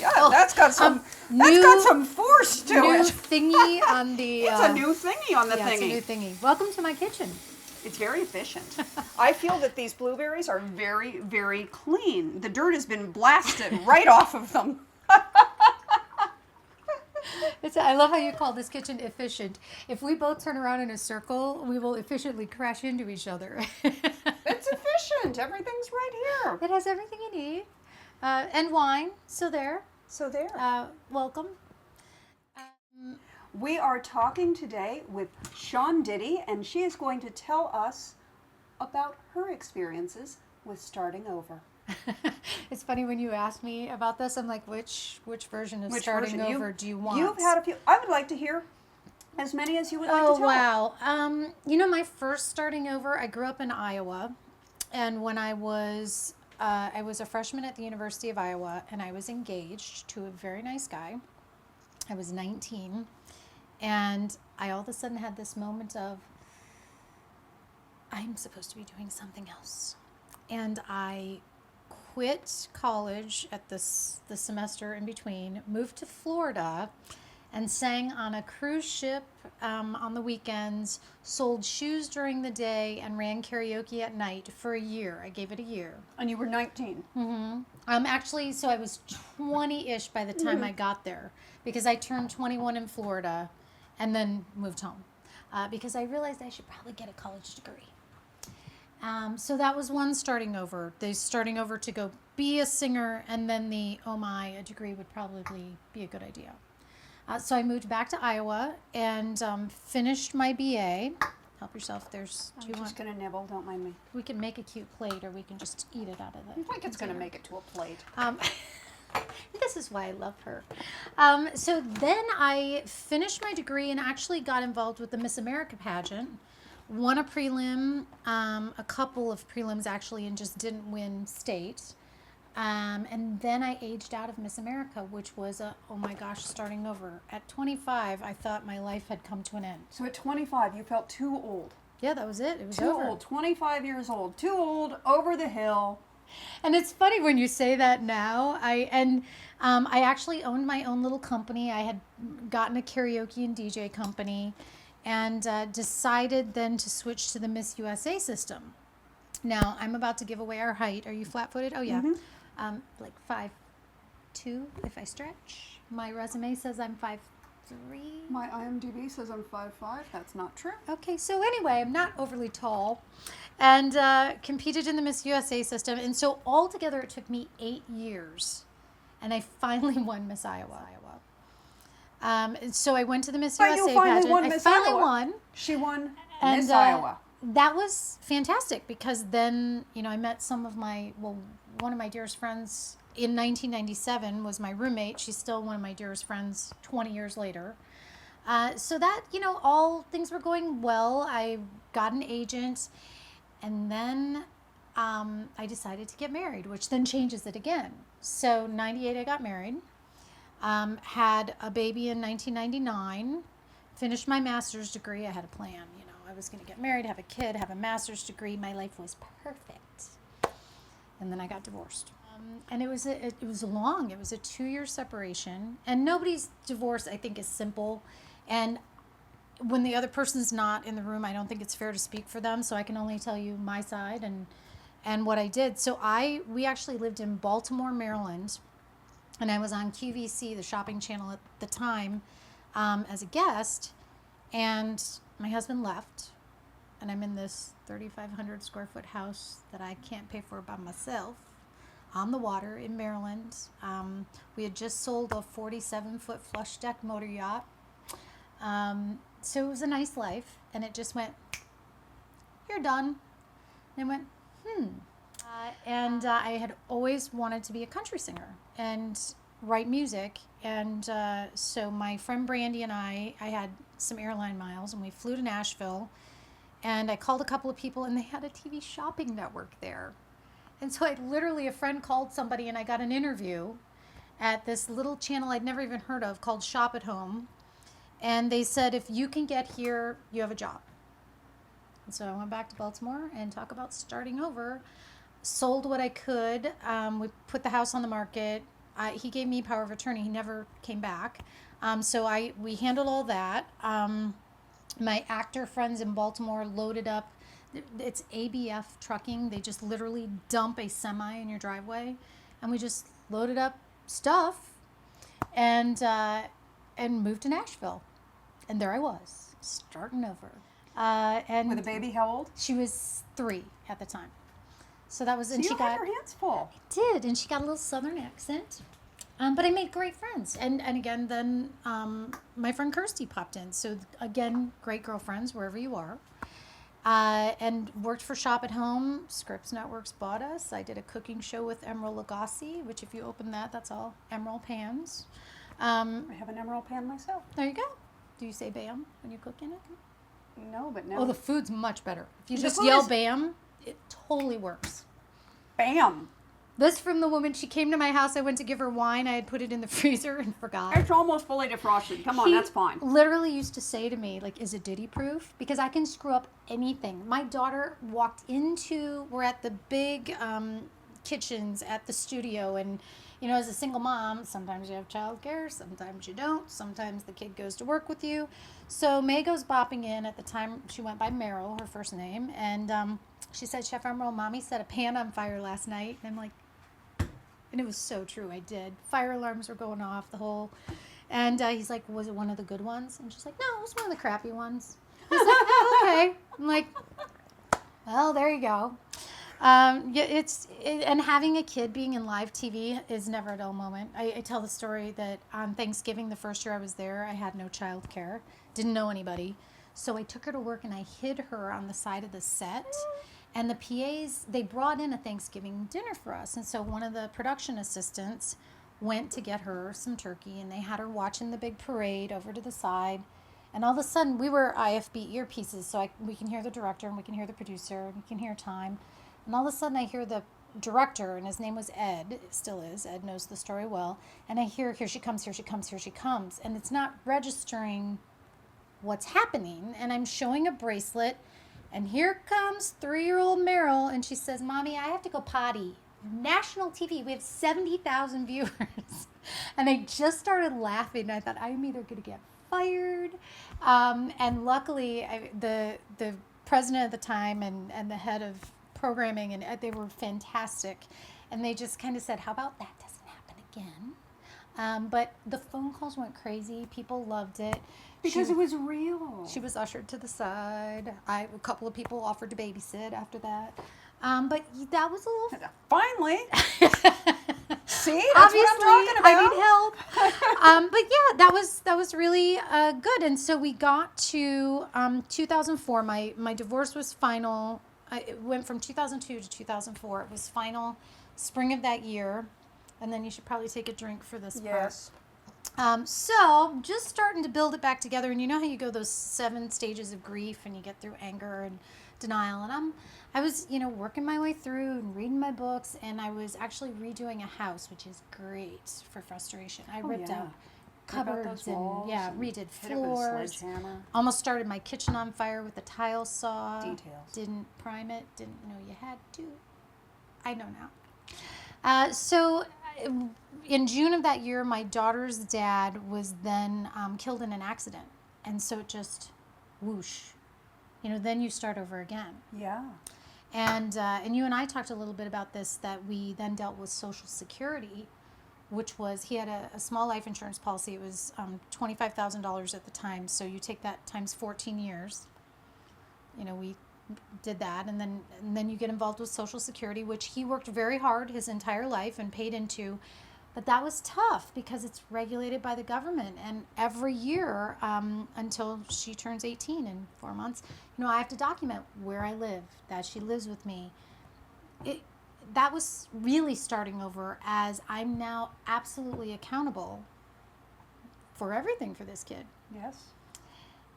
Yeah, that's got some force to new it. Thingy on the. It's a new thingy on the yeah, thingy. it's a new thingy. Welcome to my kitchen. It's very efficient. I feel that these blueberries are very, very clean. The dirt has been blasted right off of them. I love how you call this kitchen efficient. If we both turn around in a circle, we will efficiently crash into each other. It's efficient. Everything's right here. It has everything you need. And wine. So there. Welcome. We are talking today with Shawn Diddy, and she is going to tell us about her experiences with starting over. It's funny when you ask me about this, I'm like, which version of starting over do you want? You've had a few. I would like to hear as many as you would like to tell. Oh, wow. My first starting over, I grew up in Iowa, and when I was a freshman at the University of Iowa, and I was engaged to a very nice guy. I was 19, and I all of a sudden had this moment of, I'm supposed to be doing something else. And I quit college at the semester in between, moved to Florida, and sang on a cruise ship on the weekends, sold shoes during the day, and ran karaoke at night for a year. I gave it a year. And you were 19. Mm-hmm. Actually, so I was 20-ish by the time I got there, because I turned 21 in Florida and then moved home because I realized I should probably get a college degree. So that was one starting over. The starting over to go be a singer, and then a degree would probably be a good idea. So I moved back to Iowa and finished my BA. Help yourself. I'm just going to nibble. Don't mind me. We can make a cute plate, or we can just eat it out of the. I think it's going to make it to a plate. This is why I love her. So then I finished my degree and actually got involved with the Miss America pageant. Won a prelim, a couple of prelims actually, and just didn't win state. And then I aged out of Miss America, which was starting over. At 25, I thought my life had come to an end. So at 25, you felt too old. Yeah, that was it. It was too over. Old. 25 years old. Too old. Over the hill. And it's funny when you say that now. I actually owned my own little company. I had gotten a karaoke and DJ company, and decided then to switch to the Miss USA system. Now, I'm about to give away our height. Are you flat-footed? Oh, yeah. Mm-hmm. Like 5'2" if I stretch. My resume says I'm 5'3". My IMDB says I'm 5'5". That's not true. Okay, so anyway, I'm not overly tall. And competed in the Miss USA system. And so altogether, it took me 8 years. And I finally won Miss Iowa. So I went to the Miss USA pageant. I finally won. She won Miss Iowa. That was fantastic because then, I met one of my dearest friends in 1997 was my roommate. She's still one of my dearest friends 20 years later. So that, all things were going well. I got an agent, and then I decided to get married, which then changes it again. So 98, I got married. Had a baby in 1999, finished my master's degree. I had a plan, I was going to get married, have a kid, have a master's degree. My life was perfect. And then I got divorced. And it was long. It was a 2-year separation. And nobody's divorce, I think, is simple. And when the other person's not in the room, I don't think it's fair to speak for them. So I can only tell you my side and what I did. So we actually lived in Baltimore, Maryland. And I was on QVC, the shopping channel at the time, as a guest. And my husband left. And I'm in this 3,500 square foot house that I can't pay for by myself on the water in Maryland. We had just sold a 47-foot flush deck motor yacht. So it was a nice life. And it just went, you're done. And I went, I had always wanted to be a country singer and write music. And so my friend Brandy and I had some airline miles, and we flew to Nashville. And I called a couple of people, and they had a TV shopping network there. And so a friend called somebody, and I got an interview at this little channel I'd never even heard of called Shop at Home. And they said, if you can get here, you have a job. And so I went back to Baltimore and talk about starting over. Sold what I could. We put the house on the market, he gave me power of attorney. He never came back. So we handled all that. My actor friends in Baltimore loaded up. It's ABF trucking. They just literally dump a semi in your driveway, and we just loaded up stuff and moved to Nashville. And there I was, starting over. And With a baby, how old? she was 3 at the time. So that was, So and you she had got, your hands full. did, and she got a little Southern accent. But I made great friends. And again, then my friend Kirsty popped in. So again, great girlfriends wherever you are. And worked for Shop at Home. Scripps Networks bought us. I did a cooking show with Emeril Lagassee, which if you open that, that's all Emeril pans. I have an emerald pan myself. There you go. Do you say bam when you cook in it? No, but no. Oh, the food's much better. If you The just food yell is- bam, it totally works. Bam. This from the woman. She came to my house. I went to give her wine. I had put it in the freezer and forgot. It's almost fully defrosted. Come on, He that's fine. literally used to say to me, like, is it Diddy proof? Because I can screw up anything. My daughter walked into, we're at the big kitchens at the studio, and you know, as a single mom, sometimes you have childcare, sometimes you don't, sometimes the kid goes to work with you. So May goes bopping in. At the time she went by Meryl, her first name, and she said, Chef Emeril, Mommy set a pan on fire last night. And I'm like, and it was so true, I did. Fire alarms were going off, the whole, and he's like, was it one of the good ones? And she's like, no, it was one of the crappy ones. He's like, oh, okay. I'm like, well, there you go. Yeah, and having a kid being in live TV is never a dull moment. I tell the story that on Thanksgiving, the first year I was there, I had no child care, didn't know anybody. So I took her to work and I hid her on the side of the set. And the PAs, they brought in a Thanksgiving dinner for us. And so one of the production assistants went to get her some turkey, and they had her watching the big parade over to the side. And all of a sudden, we were IFB earpieces, so we can hear the director, and we can hear the producer, and we can hear time. And all of a sudden, I hear the director, and his name was Ed, it still is, Ed knows the story well. And I hear, here she comes, here she comes, here she comes. And it's not registering what's happening. And I'm showing a bracelet. And here comes 3-year-old Meryl, and she says, Mommy, I have to go potty. National TV, we have 70,000 viewers. And I just started laughing. I thought, I'm either going to get fired. And luckily, the president at the time and the head of programming, and they were fantastic. And they just kind of said, how about that doesn't happen again? But the phone calls went crazy. People loved it. Because it was real. She was ushered to the side. A couple of people offered to babysit after that. But that was a little... Finally. See? That's Obviously, what I'm talking about. I need help. But yeah, that was really good. And so we got to 2004. My divorce was final. It went from 2002 to 2004. It was final spring of that year. And then you should probably take a drink for this part. Yes. So just starting to build it back together, and you know how you go those 7 stages of grief, and you get through anger and denial. And I was, working my way through and reading my books, and I was actually redoing a house, which is great for frustration. I ripped out cupboards and redid hit it with a floors. sledgehammer. Almost started my kitchen on fire with a tile saw. Details. Didn't prime it. Didn't know you had to. I know now. So in June of that year, my daughter's dad was then killed in an accident. And so it just whoosh. Then you start over again. Yeah. And you and I talked a little bit about this, that we then dealt with Social Security, which was, he had a small life insurance policy. It was $25,000 at the time. So you take that times 14 years. We did that, and then you get involved with Social Security, which he worked very hard his entire life and paid into. But that was tough because it's regulated by the government, and every year until she turns 18 in 4 months, I have to document where I live, that she lives with me. That was really starting over, as I'm now absolutely accountable for everything for this kid. Yes.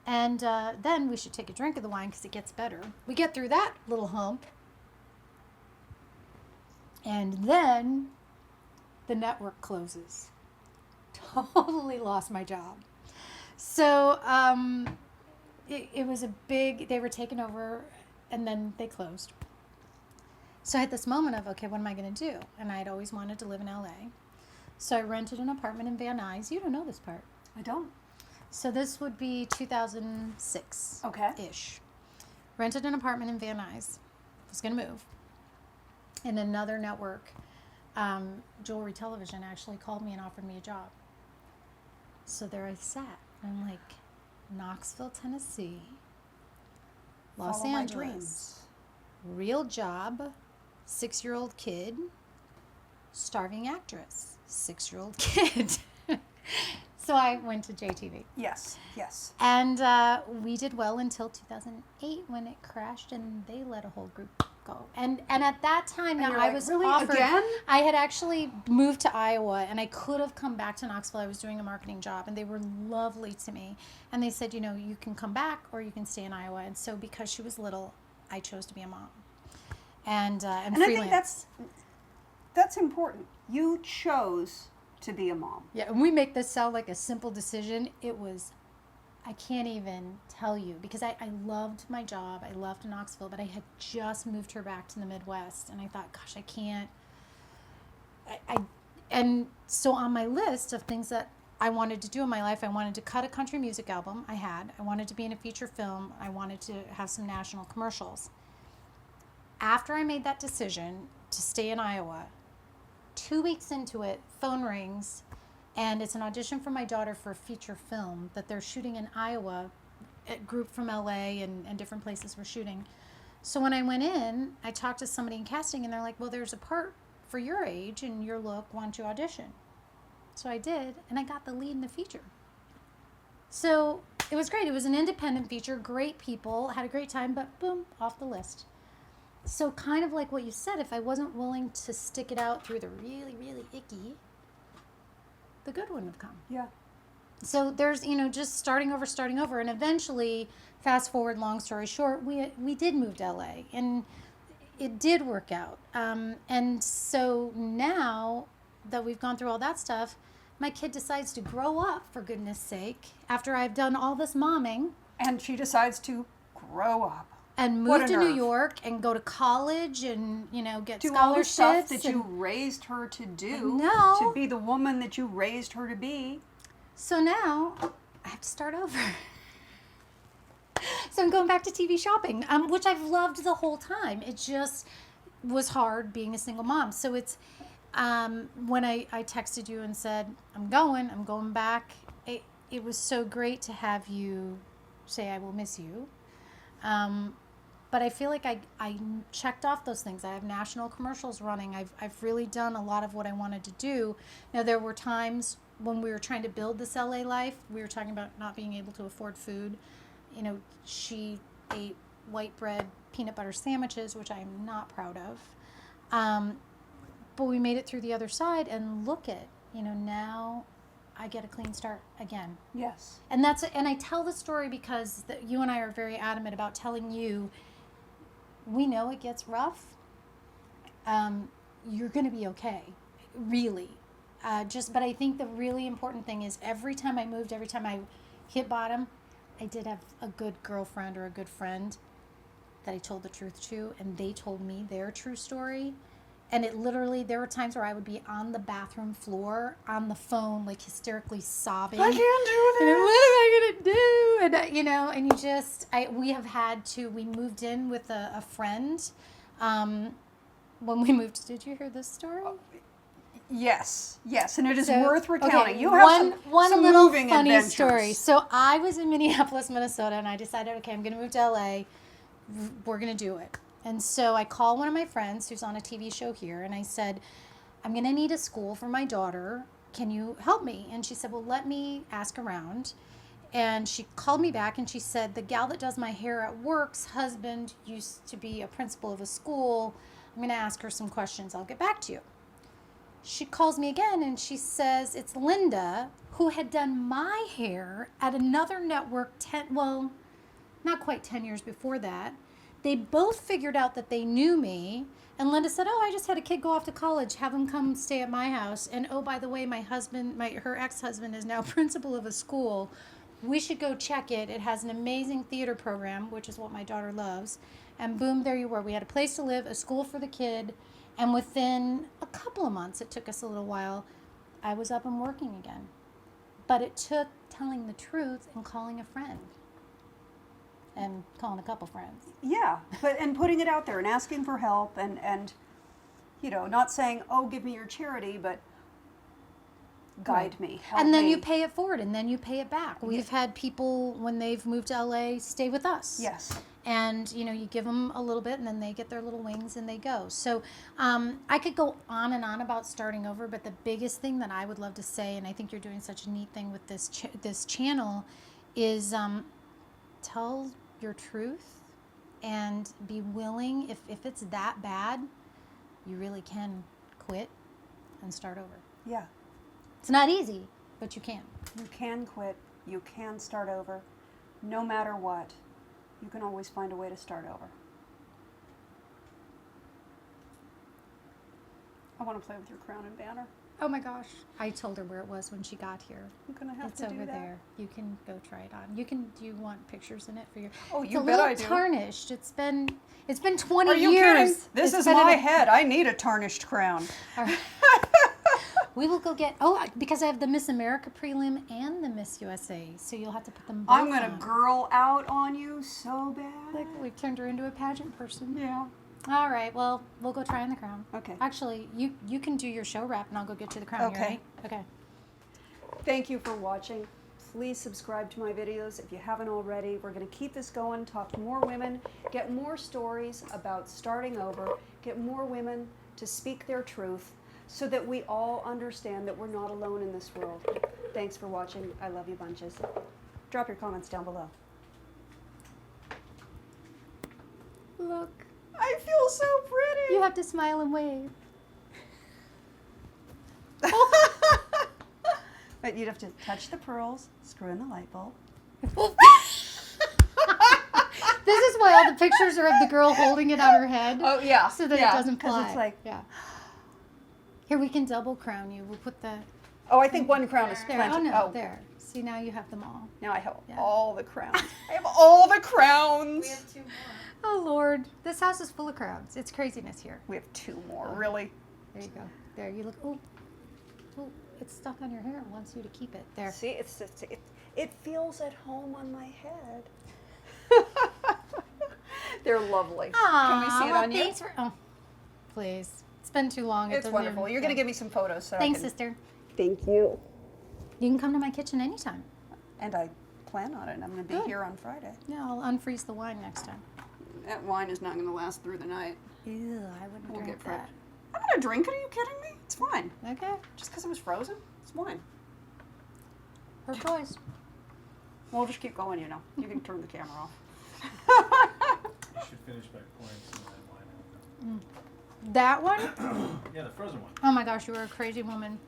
And then we should take a drink of the wine because it gets better. We get through that little hump. And then the network closes. Totally lost my job. So it was a big, they were taken over and then they closed. So I had this moment of, okay, what am I going to do? And I had always wanted to live in LA. So I rented an apartment in Van Nuys. You don't know this part. I don't. So this would be 2006 Okay. ish. Rented an apartment in Van Nuys. Was going to move. And another network, Jewelry Television, actually called me and offered me a job. So there I sat. I'm like, Knoxville, Tennessee, Los Follow my Angeles, dreams. real job, 6-year-old kid, starving actress, 6-year-old kid. So I went to JTV. Yes, yes. And we did well until 2008 when it crashed and they let a whole group go. And at that time, now you're I like, was really? offered. Again? I had actually moved to Iowa and I could have come back to Knoxville. I was doing a marketing job and they were lovely to me. And they said, you know, you can come back or you can stay in Iowa. And so because she was little, I chose to be a mom. And And freelance. I think that's important. You chose to be a mom. Yeah, and we make this sound like a simple decision. It was, I can't even tell you, because I loved my job. I loved Knoxville, but I had just moved her back to the Midwest. And I thought, gosh, I can't. And so on my list of things that I wanted to do in my life, I wanted to cut a country music album. I wanted to be in a feature film. I wanted to have some national commercials. After I made that decision to stay in Iowa, 2 weeks into it, phone rings, and it's an audition for my daughter for a feature film that they're shooting in Iowa. A group from LA and different places were shooting. So when I went in, I talked to somebody in casting, and they're like, well, there's a part for your age and your look. Why don't you audition? So I did, and I got the lead in the feature. So it was great. It was an independent feature, great people, had a great time, but boom, off the list. So kind of like what you said, if I wasn't willing to stick it out through the really, really icky, the good wouldn't have come. Yeah. So there's, you know, just starting over. And eventually, fast forward, long story short, we did move to LA. And it did work out. And so now that we've gone through all that stuff, my kid decides to grow up, for goodness sake, after I've done all this momming. And she decides to grow up. And What move a to New nerve. York and go to college and, you know, get Do all the scholarships. stuff that you raised her to do. No. To be the woman that you raised her to be. So now I have to start over. So I'm going back to TV shopping, which I've loved the whole time. It just was hard being a single mom. So it's when I texted you and said, I'm going back. It was so great to have you say, I will miss you. But I feel like I checked off those things. I have national commercials running. I've really done a lot of what I wanted to do. Now, there were times when we were trying to build this LA life. We were talking about not being able to afford food. You know, she ate white bread, peanut butter sandwiches, which I'm not proud of. But we made it through the other side, and look at, you know, now I get a clean start again. Yes. And I tell the story because you and I are very adamant about telling you, we know it gets rough. You're going to be okay, really. But I think the really important thing is every time I moved, every time I hit bottom, I did have a good girlfriend or a good friend that I told the truth to, and they told me their true story. And it literally, there were times where I would be on the bathroom floor, on the phone, like hysterically sobbing. I can't do And this. what am I going to do? And, you know, and you just, we moved in with a friend. When we moved, did you hear this story? Yes, and it is So, worth recounting. okay, You have one some little moving funny adventures. story. So I was in Minneapolis, Minnesota, and I decided, okay, I'm going to move to LA. We're going to do it. And so I called one of my friends who's on a TV show here, and I said, I'm going to need a school for my daughter. Can you help me? And she said, well, let me ask around. And she called me back, and she said, the gal that does my hair at work's husband used to be a principal of a school. I'm going to ask her some questions. I'll get back to you. She calls me again, and she says, it's Linda, who had done my hair at another network not quite 10 years before that. They both figured out that they knew me, and Linda said, oh, I just had a kid go off to college, have him come stay at my house, and oh, by the way, her ex-husband is now principal of a school. We should go check it. It has an amazing theater program, which is what my daughter loves, and boom, there you were. We had a place to live, a school for the kid, and within a couple of months, it took us a little while, I was up and working again. But it took telling the truth and calling a friend. And calling a couple friends. Yeah, and putting it out there and asking for help and you know, not saying, oh, give me your charity, but guide me, help and then me. you pay it forward, and then you pay it back. We've had people, when they've moved to LA, stay with us. Yes. And, you know, you give them a little bit, and then they get their little wings, and they go. So I could go on and on about starting over, but the biggest thing that I would love to say, and I think you're doing such a neat thing with this channel, is tell your truth and be willing, if it's that bad, you really can quit and start over. Yeah. It's not easy, but you can. You can quit. You can start over. No matter what, you can always find a way to start over. I want to play with your crown and banner. Oh my gosh. I told her where it was when she got here. I'm going to have It's to do over that. there. You can go try it on. Do you want pictures in it for your... Oh, It's you a bet little I do. tarnished. It's been 20 Are you years. kidding? This It's is been in my a- head. I need a tarnished crown. All right. We will go get... Oh, because I have the Miss America prelim and the Miss USA. So you'll have to put them both I'm going on. to girl out on you so bad. Like, we've turned her into a pageant person. Yeah. All right. Well, we'll go try on the crown. Okay. Actually, you can do your show wrap, and I'll go get you the crown. You Okay. ready? Okay. Thank you for watching. Please subscribe to my videos if you haven't already. We're going to keep this going, talk to more women, get more stories about starting over, get more women to speak their truth so that we all understand that we're not alone in this world. Thanks for watching. I love you bunches. Drop your comments down below. Look. I feel so pretty. You have to smile and wave. But you'd have to touch the pearls, screw in the light bulb. This is why all the pictures are of the girl holding it on her head. Oh, yeah. So that yeah, it doesn't 'cause fly. it's like, yeah. Here, we can double crown you. We'll put the... oh, I think one crown is There. plenty. Oh, no. There. See, now you have them all. Now I have Yeah. all the crowns. I have all the crowns. two more. Oh, Lord. This house is full of crowns. It's craziness here. We have two more, really. There you go. There, you look... Oh, it's stuck on your hair. It wants you to keep it. There. See, it feels at home on my head. They're lovely. Can we see it on you? Thanks for... Oh, please. It's been too long. It It's doesn't wonderful. even- You're going to give me some photos. So Thanks, I can... sister. Thank you. You can come to my kitchen anytime. And I plan on it. I'm going to be Good. here on Friday. Yeah, I'll unfreeze the wine next time. That wine is not going to last through the night. Ew, I wouldn't We'll drink get frozen. that. I'm going to drink it. Are you kidding me? It's fine. Okay, Just because it was frozen, it's wine. her choice. We'll just keep going, you know. You can turn the camera off. You should finish by pouring some of that wine out. That one? Yeah, the frozen one. Oh my gosh, you are a crazy woman.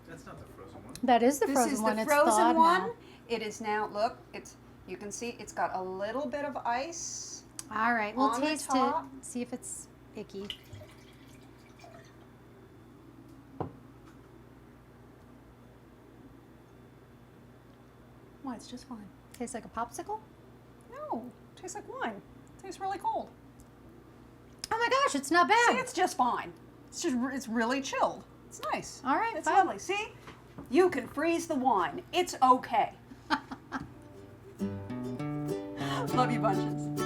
That's not the frozen one. That is the This frozen is one. the It's frozen thawed one. now. It is now, look, you can see it's got a little bit of ice. All right, we'll On the taste it. top. See if it's icky. Why, it's just fine. Tastes like a popsicle? No, it tastes like wine. It tastes really cold. Oh my gosh, it's not bad. See, it's just fine. It's really chilled. It's nice. All right, It's fine. lovely. See, you can freeze the wine. It's okay. Love you bunches.